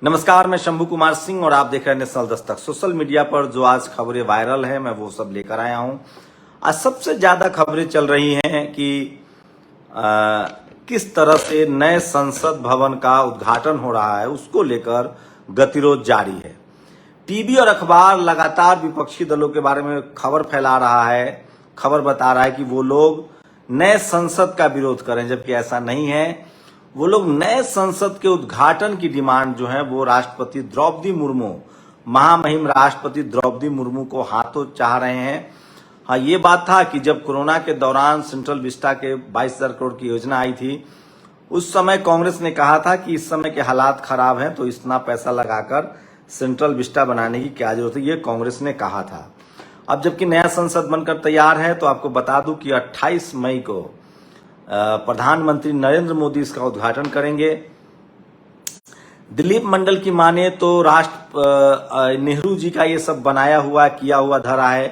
नमस्कार, मैं शंभू कुमार सिंह और आप देख रहे हैं नेशनल दस्तक। सोशल मीडिया पर जो आज खबरें वायरल है मैं वो सब लेकर आया हूं। आज सबसे ज्यादा खबरें चल रही हैं कि किस तरह से नए संसद भवन का उद्घाटन हो रहा है, उसको लेकर गतिरोध जारी है। टीवी और अखबार लगातार विपक्षी दलों के बारे में खबर फैला रहा है, खबर बता रहा है कि वो लोग नए संसद का विरोध करें, जबकि ऐसा नहीं है। वो लोग नए संसद के उद्घाटन की डिमांड जो है वो राष्ट्रपति द्रौपदी मुर्मू, महामहिम राष्ट्रपति द्रौपदी मुर्मू को हाथों चाह रहे हैं। हाँ, ये बात था कि जब कोरोना के दौरान सेंट्रल विस्टा के 22,000 करोड़ की योजना आई थी, उस समय कांग्रेस ने कहा था कि इस समय के हालात खराब हैं तो इतना पैसा लगाकर सेंट्रल विस्टा बनाने की क्या जरूरत है, ये कांग्रेस ने कहा था। अब जबकि नया संसद बनकर तैयार है तो आपको बता दूं कि 28 मई को प्रधानमंत्री नरेंद्र मोदी इसका उद्घाटन करेंगे। दिलीप मंडल की माने तो नेहरू जी का ये सब बनाया हुआ किया हुआ धरा है।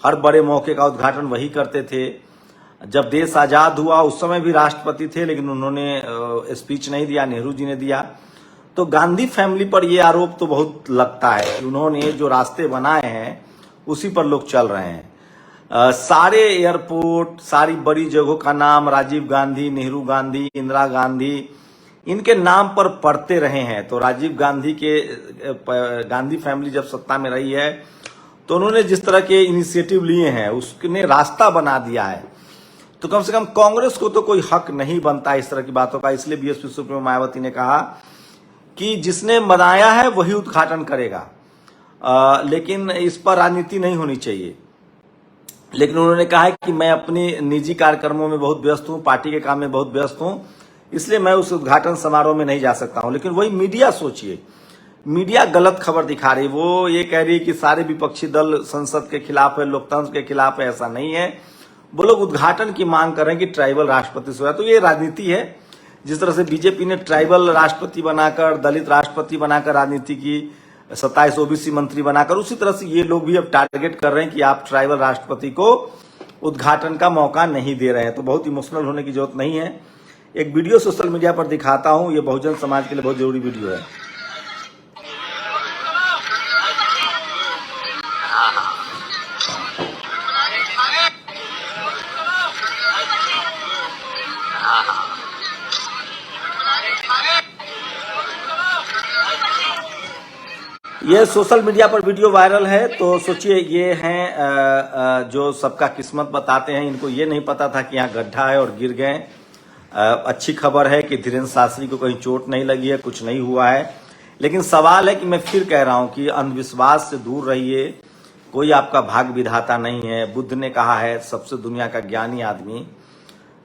हर बड़े मौके का उद्घाटन वही करते थे। जब देश आजाद हुआ उस समय भी राष्ट्रपति थे, लेकिन उन्होंने स्पीच नहीं दिया, नेहरू जी ने दिया। तो गांधी फैमिली पर यह आरोप तो बहुत लगता है कि उन्होंने जो रास्ते बनाए हैं उसी पर लोग चल रहे हैं। सारे एयरपोर्ट, सारी बड़ी जगहों का नाम राजीव गांधी, नेहरू गांधी, इंदिरा गांधी, इनके नाम पर पड़ते रहे हैं। तो राजीव गांधी गांधी फैमिली जब सत्ता में रही है तो उन्होंने जिस तरह के इनिशिएटिव लिए हैं उसने रास्ता बना दिया है। तो कम से कम कांग्रेस को तो कोई हक नहीं बनता इस तरह की बातों का। इसलिए बीएसपी सुप्रीमो मायावती ने कहा कि जिसने बनाया है वही उद्घाटन करेगा, लेकिन इस पर राजनीति नहीं होनी चाहिए। लेकिन उन्होंने कहा है कि मैं अपनी निजी कार्यक्रमों में बहुत व्यस्त हूं, पार्टी के काम में बहुत व्यस्त हूं, इसलिए मैं उस उद्घाटन समारोह में नहीं जा सकता हूं। लेकिन वही मीडिया, सोचिए, मीडिया गलत खबर दिखा रही। वो ये कह रही है कि सारे विपक्षी दल संसद के खिलाफ है, लोकतंत्र के खिलाफ है। ऐसा नहीं है। वो लोग उद्घाटन की मांग कर रहे हैं कि ट्राइबल राष्ट्रपति से। तो ये राजनीति है। जिस तरह से बीजेपी ने ट्राइबल राष्ट्रपति बनाकर, दलित राष्ट्रपति बनाकर राजनीति की, 27 ओबीसी मंत्री बनाकर, उसी तरह से ये लोग भी अब टारगेट कर रहे हैं कि आप ट्राइबल राष्ट्रपति को उद्घाटन का मौका नहीं दे रहे हैं। तो बहुत इमोशनल होने की जरूरत नहीं है। एक वीडियो सोशल मीडिया पर दिखाता हूं, ये बहुजन समाज के लिए बहुत जरूरी वीडियो है। ये सोशल मीडिया पर वीडियो वायरल है। तो सोचिए, ये हैं जो सबका किस्मत बताते हैं। इनको ये नहीं पता था कि यहाँ गड्ढा है और गिर गए। अच्छी खबर है कि धीरेन्द्र शास्त्री को कहीं चोट नहीं लगी है, कुछ नहीं हुआ है। लेकिन सवाल है कि मैं फिर कह रहा हूं कि अंधविश्वास से दूर रहिए। कोई आपका भाग्य विधाता नहीं है। बुद्ध ने कहा है, सबसे दुनिया का ज्ञानी आदमी,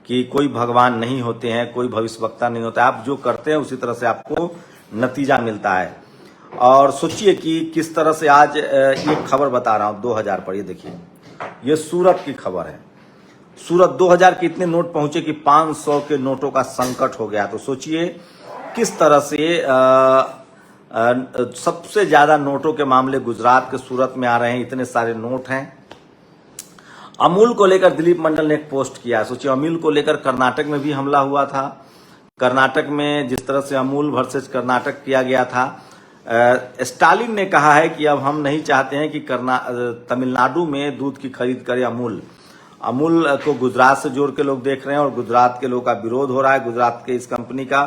कि कोई भगवान नहीं होते हैं, कोई भविष्यवक्ता नहीं होता है। आप जो करते हैं उसी तरह से आपको नतीजा मिलता है। और सोचिए कि किस तरह से आज एक खबर बता रहा हूं 2000 पर। ये देखिए, ये सूरत की खबर है। सूरत 2000 के इतने नोट पहुंचे कि 500 के नोटों का संकट हो गया। तो सोचिए किस तरह से सबसे ज्यादा नोटों के मामले गुजरात के सूरत में आ रहे हैं। इतने सारे नोट हैं। अमूल को लेकर दिलीप मंडल ने एक पोस्ट किया। सोचिए, अमूल को लेकर कर्नाटक में भी हमला हुआ था। कर्नाटक में जिस तरह से अमूल वर्सेस कर्नाटक किया गया था, स्टालिन ने कहा है कि अब हम नहीं चाहते हैं कि तमिलनाडु में दूध की खरीद करे अमूल को गुजरात से जोड़ के लोग देख रहे हैं और गुजरात के लोगों का विरोध हो रहा है, गुजरात के इस कंपनी का।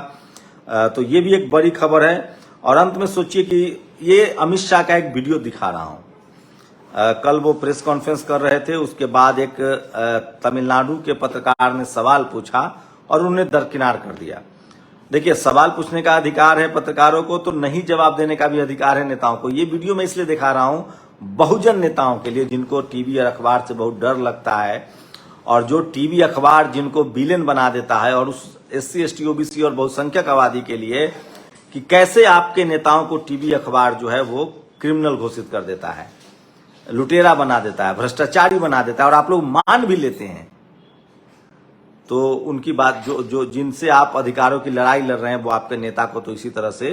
तो ये भी एक बड़ी खबर है। और अंत में सोचिए कि ये अमित शाह का एक वीडियो दिखा रहा हूं। कल वो प्रेस कॉन्फ्रेंस कर रहे थे, उसके बाद एक तमिलनाडु के पत्रकार ने सवाल पूछा और उन्हें दरकिनार कर दिया। देखिए, सवाल पूछने का अधिकार है पत्रकारों को, तो नहीं जवाब देने का भी अधिकार है नेताओं को। ये वीडियो मैं इसलिए दिखा रहा हूं बहुजन नेताओं के लिए, जिनको टीवी और अखबार से बहुत डर लगता है, और जो टीवी अखबार जिनको विलेन बना देता है, और उस SC ST OBC और बहुसंख्यक आबादी के लिए कि कैसे आपके नेताओं को टीवी अखबार जो है वो क्रिमिनल घोषित कर देता है, लुटेरा बना देता है, भ्रष्टाचारी बना देता है, और आप लोग मान भी लेते हैं। तो उनकी बात जो जिनसे आप अधिकारों की लड़ाई लड़ रहे हैं वो आपके नेता को तो इसी तरह से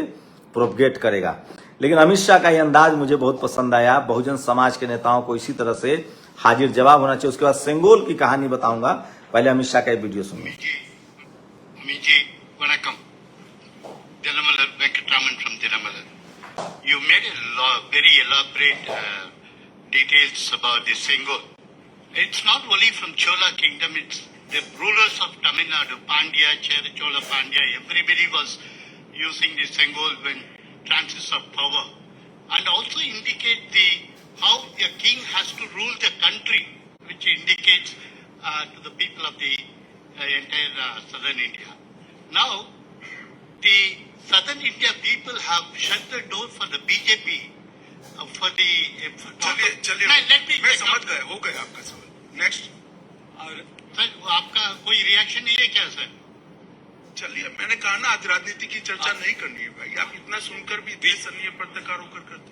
प्रोपगेट करेगा। लेकिन अमित शाह का यह अंदाज मुझे बहुत पसंद आया। बहुजन समाज के नेताओं को इसी तरह से हाजिर जवाब होना चाहिए। उसके बाद सेंगोल की कहानी बताऊंगा। पहले अमित शाह का एक वीडियो सुनिए। Amit ji, Vanakkam. Thirumala Venkataraman from Thirumala. very elaborate details about the Sengol. It's not only from Chola kingdom, it's the rulers of Tamil Nadu, Pandya, Chera Chola Pandya, everybody was using the Sengol when transits of power. And also indicate how a king has to rule the country, which indicates to the people of the entire southern India. Now, the southern India people have shut the door for the BJP. चलिए मैं समझ गया, हो गया आपका सवाल। Next sir, आपका कोई रिएक्शन नहीं है क्या सर? चलिए, मैंने कहा ना आज राजनीति की चर्चा नहीं करनी है भाई। आप इतना सुनकर भी देशनीय पत्रकार होकर करते।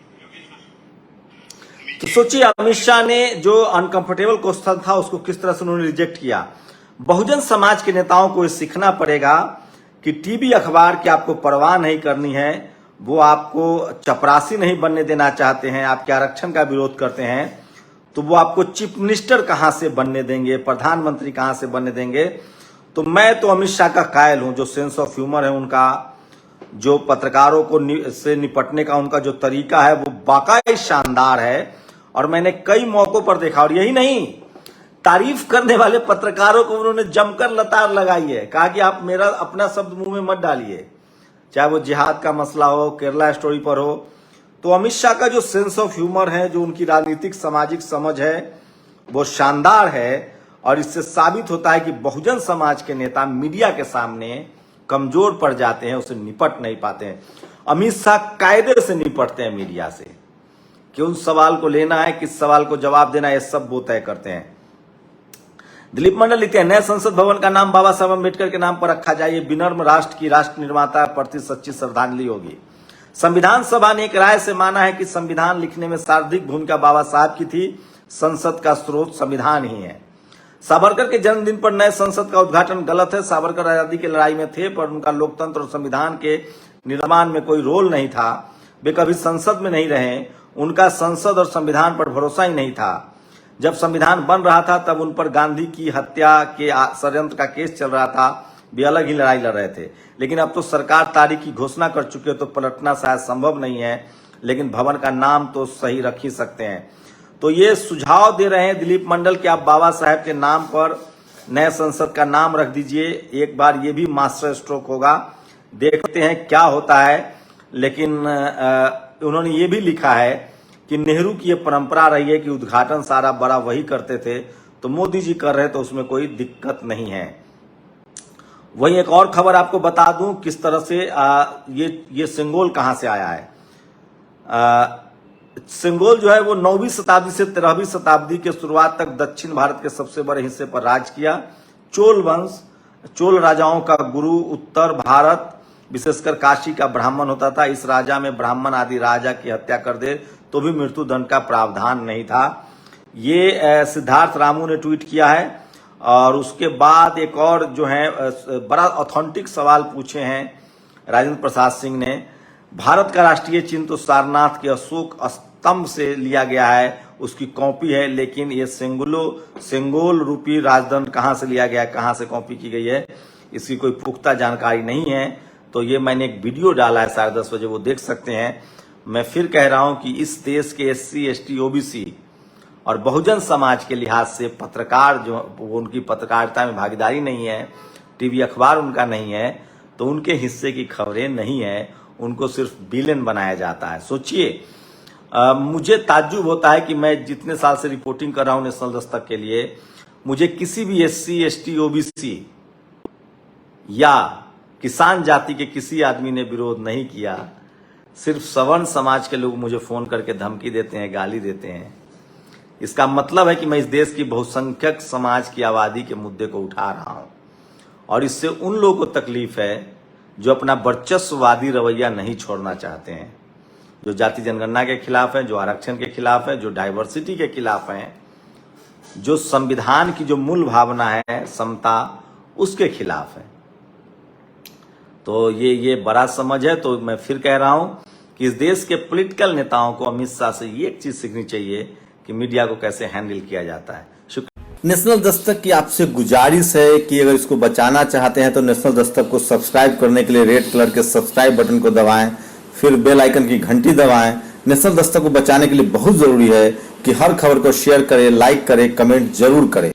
तो सोचिए अमित शाह ने जो अनकंफर्टेबल क्वेश्चन था उसको किस तरह से उन्होंने रिजेक्ट किया। बहुजन समाज के नेताओं को ये सीखना पड़ेगा कि टीवी अखबार की आपको परवाह नहीं करनी है, वो आपको चपरासी नहीं बनने देना चाहते हैं, आपके आरक्षण का विरोध करते हैं, तो वो आपको चीफ मिनिस्टर कहां से बनने देंगे, प्रधानमंत्री कहां से बनने देंगे। तो मैं तो अमित शाह का कायल हूं, जो सेंस ऑफ ह्यूमर है उनका, जो पत्रकारों को से निपटने का उनका जो तरीका है वो वाकई शानदार है। और मैंने कई मौकों पर देखा, और यही नहीं, तारीफ करने वाले पत्रकारों को उन्होंने जमकर लतार लगाई है, कहा कि आप मेरा अपना शब्द मुंह में मत डालिए, चाहे वो जिहाद का मसला हो, केरला स्टोरी पर हो। तो अमित शाह का जो सेंस ऑफ ह्यूमर है, जो उनकी राजनीतिक सामाजिक समझ है, वो शानदार है। और इससे साबित होता है कि बहुजन समाज के नेता मीडिया के सामने कमजोर पड़ जाते हैं, उससे निपट नहीं पाते हैं। अमित शाह कायदे से निपटते हैं मीडिया से, कि उन सवाल को लेना है, किस सवाल को जवाब देना है, ये सब वो तय करते हैं। दिलीप मंडल लिखते हैं, नए संसद भवन का नाम बाबा साहब अम्बेडकर के नाम पर रखा जाए, ये विनम्र राष्ट्र की राष्ट्र निर्माता प्रति सच्ची श्रद्धांजलि होगी। संविधान सभा ने एक राय से माना है कि संविधान लिखने में सर्वाधिक भूमिका बाबा साहब की थी, संसद का स्रोत संविधान ही है। सावरकर के जन्मदिन पर नए संसद का उद्घाटन गलत है। सावरकर आजादी की लड़ाई में थे, पर उनका लोकतंत्र और संविधान के निर्माण में कोई रोल नहीं था। वे कभी संसद में नहीं रहे, उनका संसद और संविधान पर भरोसा ही नहीं था। जब संविधान बन रहा था तब उन पर गांधी की हत्या के षड्यंत्र का केस चल रहा था, वे अलग ही लड़ाई लड़ रहे थे। लेकिन अब तो सरकार तारीख की घोषणा कर चुकी है, तो पलटना शायद संभव नहीं है, लेकिन भवन का नाम तो सही रख ही सकते हैं। तो ये सुझाव दे रहे हैं दिलीप मंडल कि आप बाबा साहब के नाम पर नए संसद का नाम रख दीजिए। एक बार ये भी मास्टर स्ट्रोक होगा, देखते हैं क्या होता है। लेकिन उन्होंने ये भी लिखा है कि नेहरू की ये परंपरा रही है कि उद्घाटन सारा बड़ा वही करते थे, तो मोदी जी कर रहे तो उसमें कोई दिक्कत नहीं है। वहीं एक और खबर आपको बता दूं किस तरह से ये सेंगोल कहां से आया है। सेंगोल जो है वो 9वीं शताब्दी से 13वीं शताब्दी के शुरुआत तक दक्षिण भारत के सबसे बड़े हिस्से पर राज किया। चोल वंश, चोल राजाओं का गुरु उत्तर भारत विशेषकर काशी का ब्राह्मण होता था। इस राजा में ब्राह्मण आदि राजा की हत्या कर दे तो भी मृत्युदंड का प्रावधान नहीं था। ये सिद्धार्थ रामू ने ट्वीट किया है। और उसके बाद एक और जो है बड़ा ऑथेंटिक सवाल पूछे हैं राजेंद्र प्रसाद सिंह ने। भारत का राष्ट्रीय चिन्ह तो सारनाथ के अशोक स्तंभ से लिया गया है, उसकी कॉपी है, लेकिन ये सेंगोल रूपी राजदंड कहां से लिया गया है, कहां से कॉपी की गई है, इसकी कोई पुख्ता जानकारी नहीं है। तो ये मैंने एक वीडियो डाला है 10:30 बजे, वो देख सकते हैं। मैं फिर कह रहा हूं कि इस देश के SC, ST, OBC और बहुजन समाज के लिहाज से पत्रकार जो उनकी पत्रकारिता में भागीदारी नहीं है, टीवी अखबार उनका नहीं है, तो उनके हिस्से की खबरें नहीं है, उनको सिर्फ विलेन बनाया जाता है। सोचिए, मुझे ताज्जुब होता है कि मैं जितने साल से रिपोर्टिंग कर रहा हूं नेशनल दस्तक के लिए, मुझे किसी भी SC, ST, OBC या किसान जाति के किसी आदमी ने विरोध नहीं किया। सिर्फ सवर्ण समाज के लोग मुझे फोन करके धमकी देते हैं, गाली देते हैं। इसका मतलब है कि मैं इस देश की बहुसंख्यक समाज की आबादी के मुद्दे को उठा रहा हूं, और इससे उन लोगों को तकलीफ है जो अपना वर्चस्ववादी रवैया नहीं छोड़ना चाहते हैं, जो जाति जनगणना के खिलाफ हैं, जो आरक्षण के खिलाफ हैं, जो डाइवर्सिटी के खिलाफ हैं, जो संविधान की जो मूल भावना है समता, उसके खिलाफ है। तो ये बड़ा समझ है। तो मैं फिर कह रहा हूं कि इस देश के पॉलिटिकल नेताओं को अमित शाह से ये एक चीज सीखनी चाहिए कि मीडिया को कैसे हैंडल किया जाता है। शुक्रिया। नेशनल दस्तक की आपसे गुजारिश है कि अगर इसको बचाना चाहते हैं तो नेशनल दस्तक को सब्सक्राइब करने के लिए रेड कलर के सब्सक्राइब बटन को दबाएं, फिर बेल आइकन की घंटी दबाएं, नेशनल दस्तक को बचाने के लिए बहुत जरूरी है कि हर खबर को शेयर करें, लाइक करें, कमेंट जरूर करें।